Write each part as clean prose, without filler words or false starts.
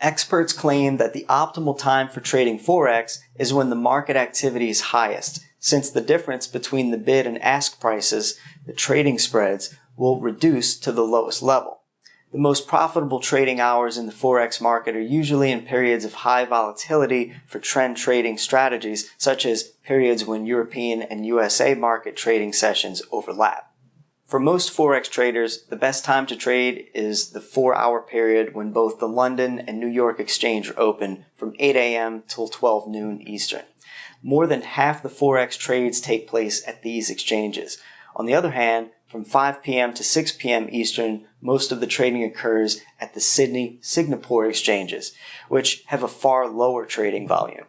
Experts claim that the optimal time for trading Forex is when the market activity is highest, since the difference between the bid and ask prices, the trading spreads, will reduce to the lowest level. The most profitable trading hours in the Forex market are usually in periods of high volatility for trend trading strategies, such as periods when European and USA market trading sessions overlap. For most Forex traders, the best time to trade is the 4-hour period when both the London and New York exchange are open from 8 a.m. till 12 noon Eastern. More than half the Forex trades take place at these exchanges. On the other hand, from 5 p.m. to 6 p.m. Eastern, most of the trading occurs at the Sydney-Singapore exchanges, which have a far lower trading volume.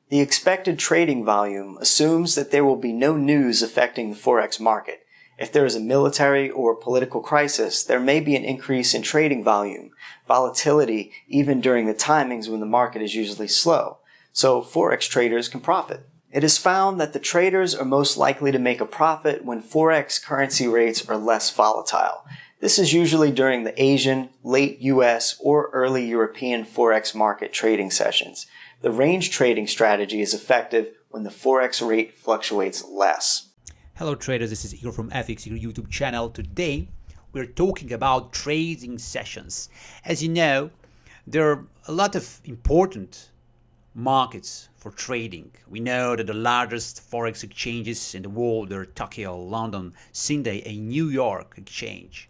The expected trading volume assumes that there will be no news affecting the Forex market. If there is a military or political crisis, there may be an increase in trading volume, volatility even during the timings when the market is usually slow, so Forex traders can profit. It is found that the traders are most likely to make a profit when Forex currency rates are less volatile. This is usually during the Asian, late US, or early European Forex market trading sessions. The range trading strategy is effective when the Forex rate fluctuates less. Hello traders, this is Igor from FX Igor YouTube channel. Today we're talking about trading sessions. As you know, there are a lot of important markets for trading. We know that the largest Forex exchanges in the world are Tokyo, London, Sydney, and New York exchange.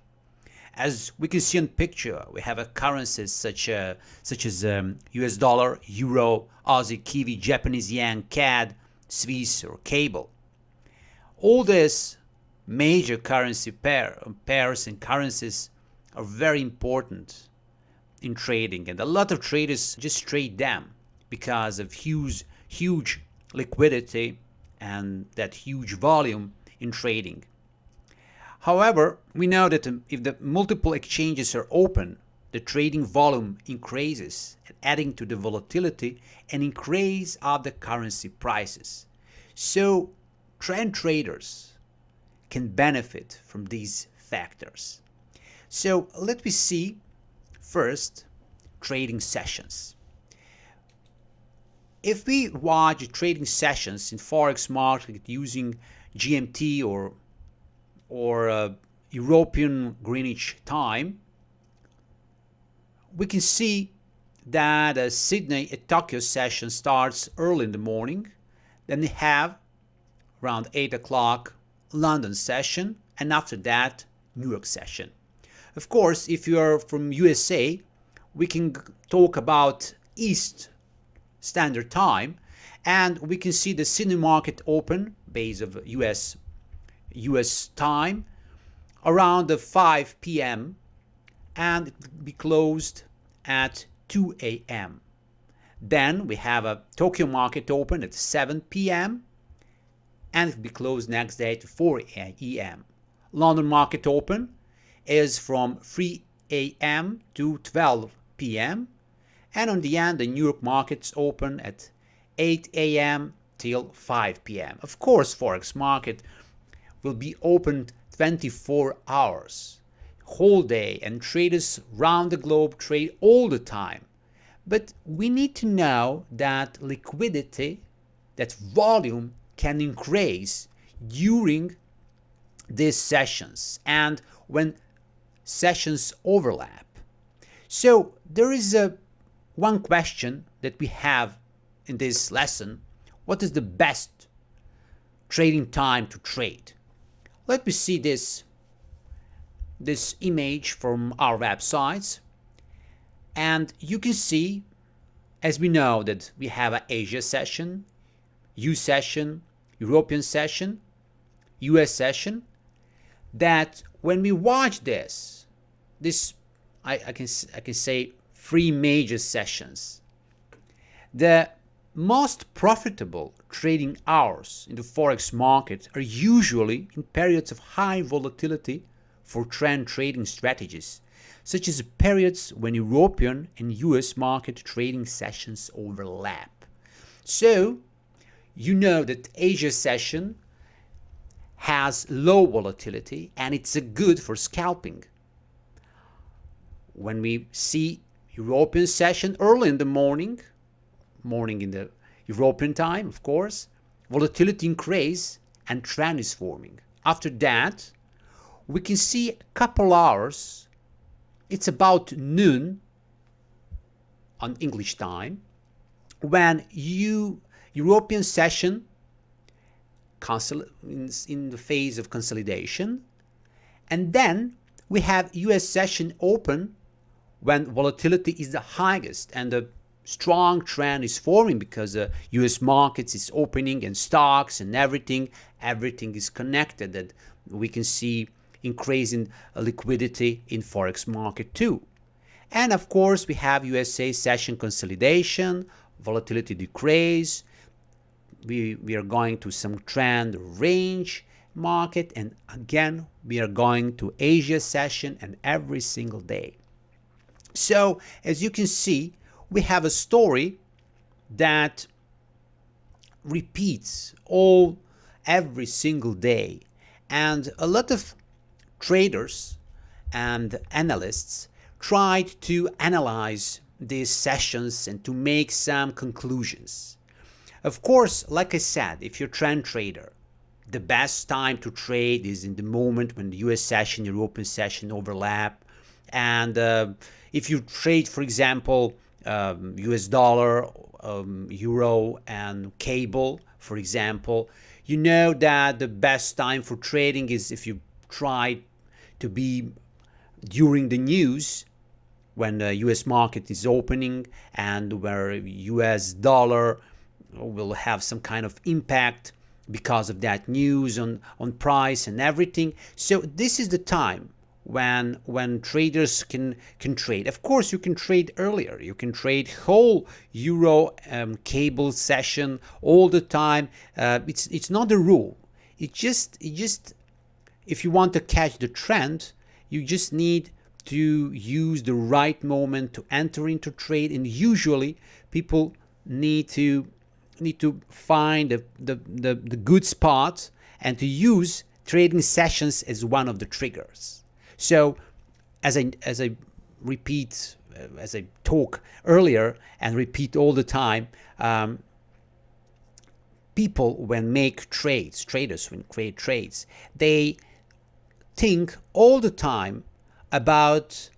As we can see on picture, we have currencies such as US dollar, euro, Aussie, Kiwi, Japanese yen, CAD, Swiss, or cable. All these major currency pairs and currencies are very important in trading, and a lot of traders just trade them because of huge liquidity and that huge volume in trading. However, we know that if the multiple exchanges are open, the trading volume increases, adding to the volatility and increase of the currency prices. So trend traders can benefit from these factors. So let me see first trading sessions. If we watch trading sessions in Forex market using GMT or European Greenwich time, we can see that a Sydney and Tokyo session starts early in the morning. Then we have around 8 o'clock London session, and after that New York session. Of course, if you are from USA, we can talk about East Standard Time, and we can see the Sydney market open base of US time around 5 p.m. and it will be closed at 2 a.m. Then we have a Tokyo market open at 7 p.m. and it will be closed next day to 4 a.m. London market open is from 3 a.m. to 12 p.m. and on the end the New York markets open at 8 a.m. till 5 p.m. Of course, Forex market will be open 24 hours, whole day, and traders around the globe trade all the time. But we need to know that liquidity, that volume, can increase during these sessions and when sessions overlap. So there is one question that we have in this lesson: what is the best trading time to trade? Let me see this image from our websites, and you can see, as we know, that we have an Asia session, U session, European session, US session, that when we watch this I can say 3 major sessions. The most profitable trading hours in the Forex market are usually in periods of high volatility for trend trading strategies, such as periods when European and US market trading sessions overlap. So, you know that Asia session has low volatility and it's good for scalping. When we see European session early in the morning in the European time, of course, volatility increase and trend is forming. After that, we can see a couple hours, it's about noon on English time, when European session in the phase of consolidation, and then we have US session open when volatility is the highest and the strong trend is forming because the US markets is opening and stocks and everything is connected, that we can see increasing liquidity in Forex market too. And of course we have USA session consolidation, volatility decrease, we are going to some trend range market, and again we are going to Asia session and every single day. So as you can see, we have a story that repeats every single day, and a lot of traders and analysts tried to analyze these sessions and to make some conclusions. Of course, like I said, if you're a trend trader, the best time to trade is in the moment when the US session, European session overlap. And if you trade, for example, US dollar, euro, and cable, for example, you know that the best time for trading is if you try to be during the news, when the US market is opening and where US dollar will have some kind of impact because of that news on price and everything. So this is the time when traders can trade. Of course, you can trade earlier. You can trade whole euro cable session all the time. It's not a rule. It just if you want to catch the trend, you just need to use the right moment to enter into trade. And usually, people need to find the good spot and to use trading sessions as one of the triggers. So as I repeat, as I talk earlier and repeat all the time, people when traders when create trades, they think all the time about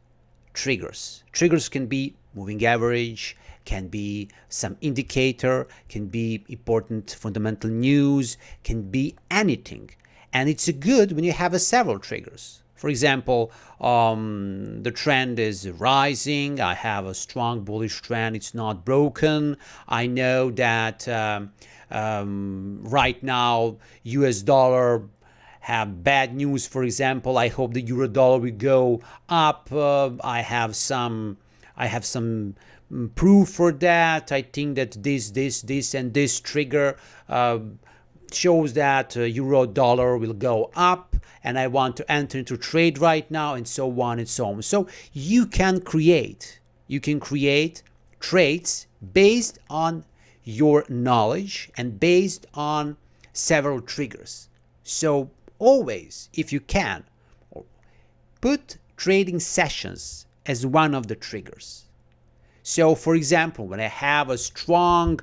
triggers. Triggers can be moving average, can be some indicator, can be important fundamental news, can be anything. And it's good when you have several triggers. For example, the trend is rising. I have a strong bullish trend. It's not broken. I know that right now US dollar have bad news. For example, I hope the euro dollar will go up. I have some proof for that. I think that this and this trigger shows that euro dollar will go up, and I want to enter into trade right now, and so on and so on. So you can create trades based on your knowledge and based on several triggers. So always, if you can, put trading sessions as one of the triggers. So for example, when I have a strong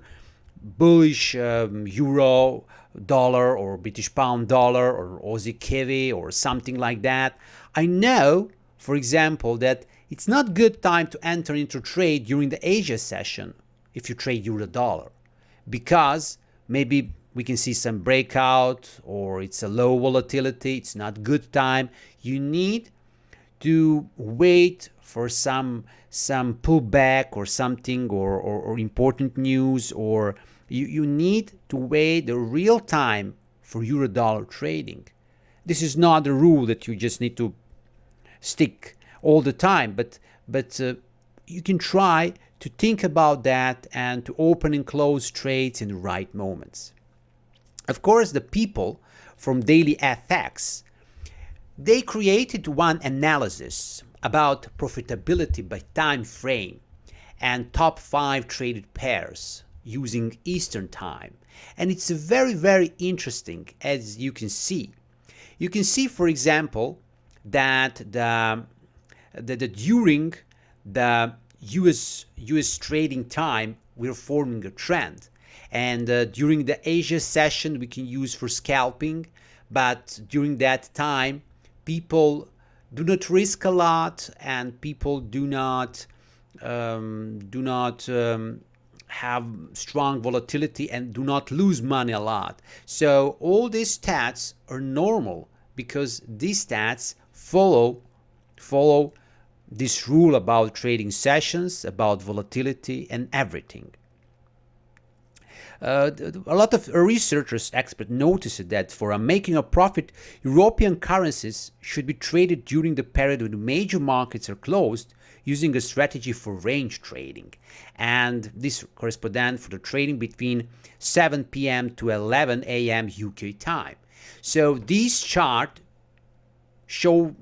bullish euro dollar or British pound dollar or Aussie kiwi or something like that, I know, for example, that it's not good time to enter into trade during the Asia session if you trade euro dollar, because maybe we can see some breakout or it's a low volatility. It's not good time. You need to wait for some pullback or something, or important news, or you need to wait the real time for euro dollar trading. This is not a rule that you just need to stick all the time, but you can try to think about that and to open and close trades in the right moments. Of course, the people from Daily FX, they created one analysis about profitability by time frame and top 5 traded pairs using Eastern time. And it's very, very interesting, as you can see. You can see, for example, that during the US trading time, we're forming a trend. And during the Asia session, we can use for scalping, but during that time, people do not risk a lot, and people do not have strong volatility and do not lose money a lot. So all these stats are normal because these stats follow this rule about trading sessions, about volatility and everything. A lot of researchers, experts noticed that for making a profit, European currencies should be traded during the period when major markets are closed, using a strategy for range trading. And this corresponds for the trading between 7 p.m. to 11 a.m. UK time. So this chart show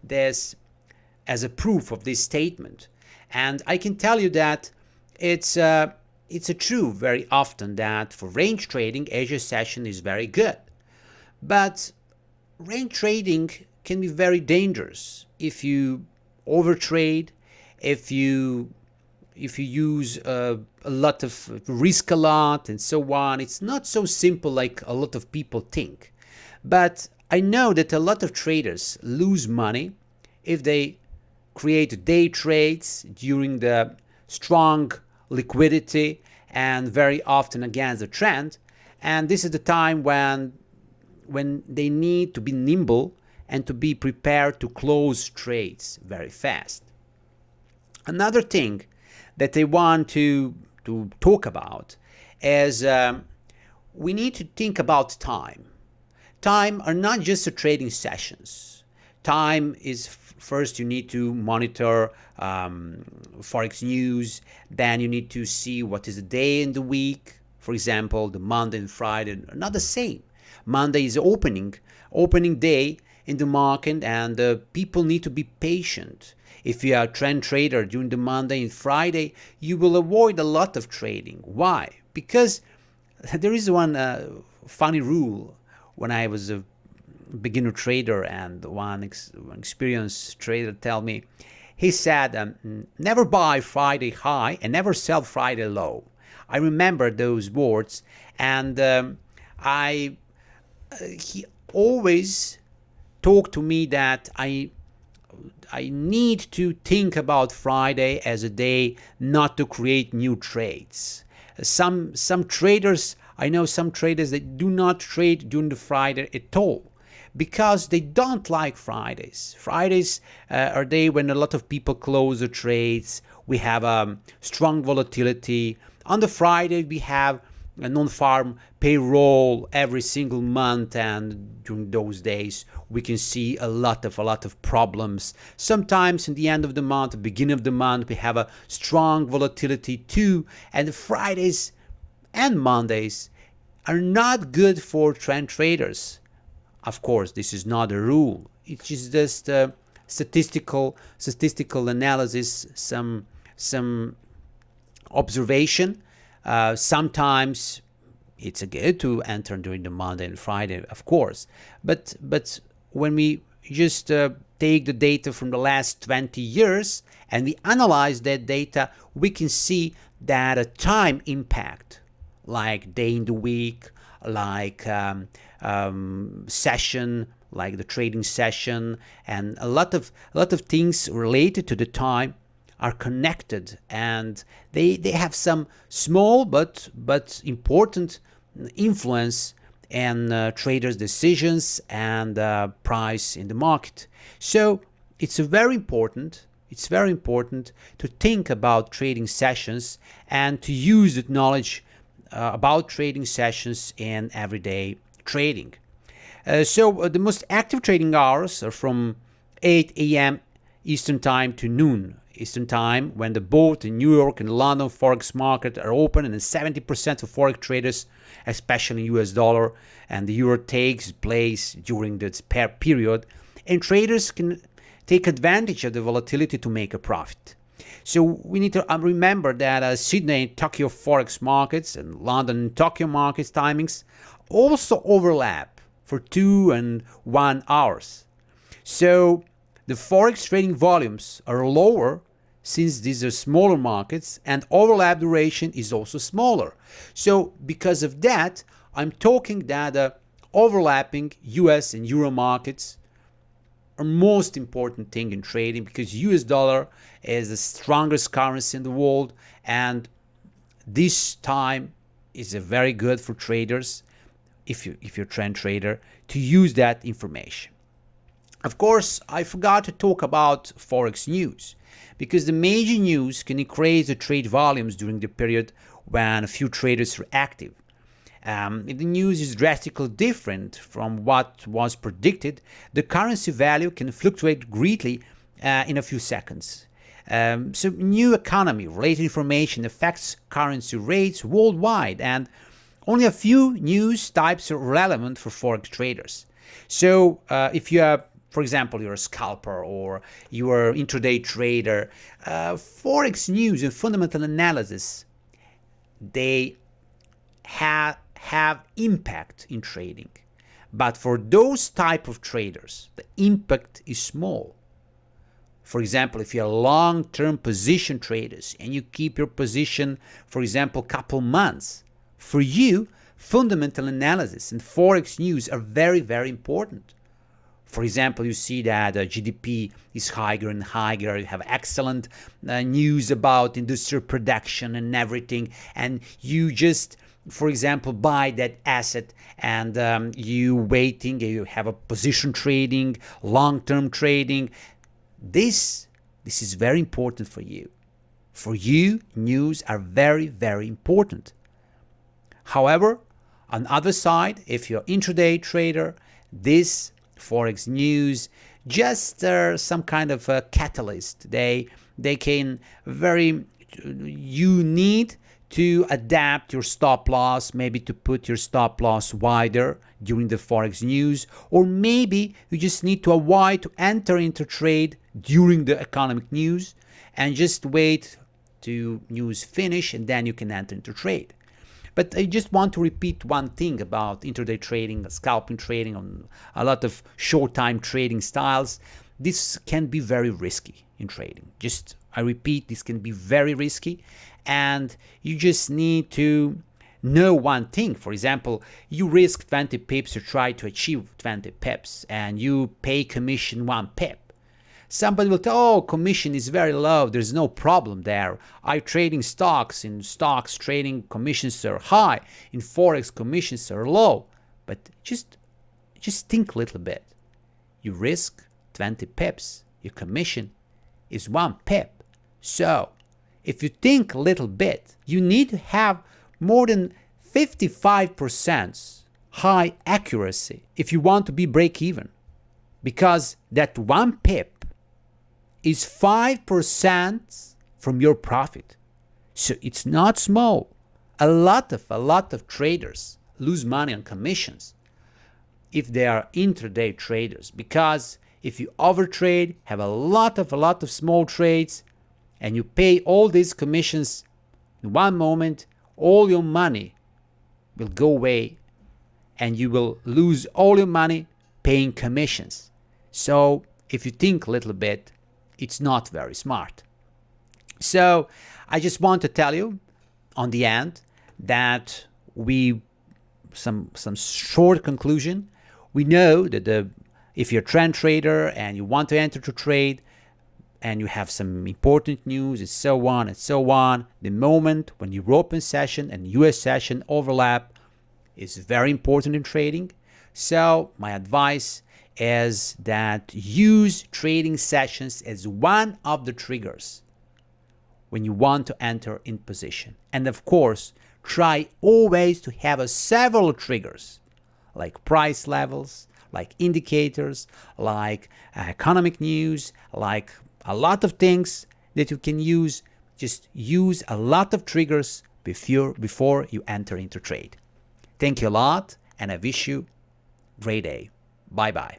this as a proof of this statement. And I can tell you that it's a true very often that for range trading, Asia session is very good. But range trading can be very dangerous if you overtrade, if you use a lot of risk a lot and so on. It's not so simple like a lot of people think. But I know that a lot of traders lose money if they create day trades during the strong liquidity and very often against the trend. And this is the time when they need to be nimble and to be prepared to close trades very fast. Another thing that I want to talk about is we need to think about time. Time are not just the trading sessions. Time is first you need to monitor Forex news, then you need to see what is the day in the week. For example, the Monday and Friday are not the same. Monday is opening day in the market, and people need to be patient. If you are a trend trader during the Monday and Friday, you will avoid a lot of trading. Why? Because there is one funny rule. When I was a beginner trader, and one experienced trader tell me, he said, never buy Friday high and never sell Friday low. I remember those words, and he always talked to me that I need to think about Friday as a day not to create new trades. Some traders, I know some traders that do not trade during the Friday at all because they don't like Fridays. Fridays are a day when a lot of people close the trades. We have strong volatility. On the Friday, we have a non-farm payroll every single month, and during those days we can see a lot of problems. Sometimes in the end of the month, beginning of the month, we have a strong volatility too, and Fridays and Mondays are not good for trend traders. Of course, this is not a rule. It's just statistical analysis, some observation. Sometimes it's good to enter during the Monday and Friday, of course. But when we just take the data from the last 20 years and we analyze that data, we can see that a time impact, like day in the week, like session, like the trading session, and a lot of things related to the time are connected, and they have some small but important influence in traders' decisions and price in the market. So it's very important to think about trading sessions and to use that knowledge about trading sessions in everyday trading. So the most active trading hours are from 8 a.m. Eastern Time to noon Eastern Time, when both the New York and London Forex market are open, and 70% of Forex traders, especially in US dollar and the euro, takes place during this period, and traders can take advantage of the volatility to make a profit. So we need to remember that Sydney and Tokyo Forex markets and London and Tokyo markets timings also overlap for 2 and 1 hours. So the Forex trading volumes are lower since these are smaller markets, and overlap duration is also smaller. So because of that, I'm talking that overlapping US and Euro markets are most important thing in trading, because US dollar is the strongest currency in the world, and this time is a very good for traders, if you're a trend trader, to use that information. Of course, I forgot to talk about Forex news, because the major news can increase the trade volumes during the period when a few traders are active. If the news is drastically different from what was predicted, the currency value can fluctuate greatly in a few seconds. So new economy related information affects currency rates worldwide, and only a few news types are relevant for Forex traders. So if you are, for example, you're a scalper or you are an intraday trader, Forex news and fundamental analysis, they have impact in trading. But for those type of traders, the impact is small. For example, if you're long-term position traders and you keep your position, for example, couple months, for you, fundamental analysis and Forex news are very, very important. For example, you see that GDP is higher and higher. You have excellent news about industrial production and everything, and you just, for example, buy that asset, and you waiting, you have a position trading, long-term trading. This is very important for you. For you, news are very, very important. However, on the other side, if you're intraday trader, this Forex news just some kind of a catalyst. They can you need to adapt your stop loss, maybe to put your stop loss wider during the Forex news, or maybe you just need to avoid to enter into trade during the economic news and just wait to news finish and then you can enter into trade. But I just want to repeat one thing about intraday trading, scalping trading, on a lot of short-time trading styles. This can be very risky in trading. I repeat, this can be very risky, and you just need to know one thing. For example, you risk 20 pips to try to achieve 20 pips, and you pay commission 1 pip. Somebody will tell, oh, commission is very low, there's no problem there. I trading stocks, in stocks trading commissions are high, in Forex commissions are low. But just think a little bit. You risk 20 pips, your commission is 1 pip. So if you think a little bit, you need to have more than 55% high accuracy if you want to be break even, because that 1 pip is 5% from your profit. So it's not small. A lot of traders lose money on commissions if they are intraday traders, because if you overtrade, have a lot of small trades, and you pay all these commissions in one moment, all your money will go away and you will lose all your money paying commissions. So if you think a little bit, it's not very smart. So I just want to tell you on the end that some short conclusion. We know that if you're a trend trader and you want to enter to trade and you have some important news and so on, the moment when European session and US session overlap is very important in trading. So my advice is that use trading sessions as one of the triggers when you want to enter in position. And of course, try always to have several triggers, like price levels, like indicators, like economic news, like a lot of things that you can use. Just use a lot of triggers before you enter into trade. Thank you a lot, and I wish you a great day. Bye-bye.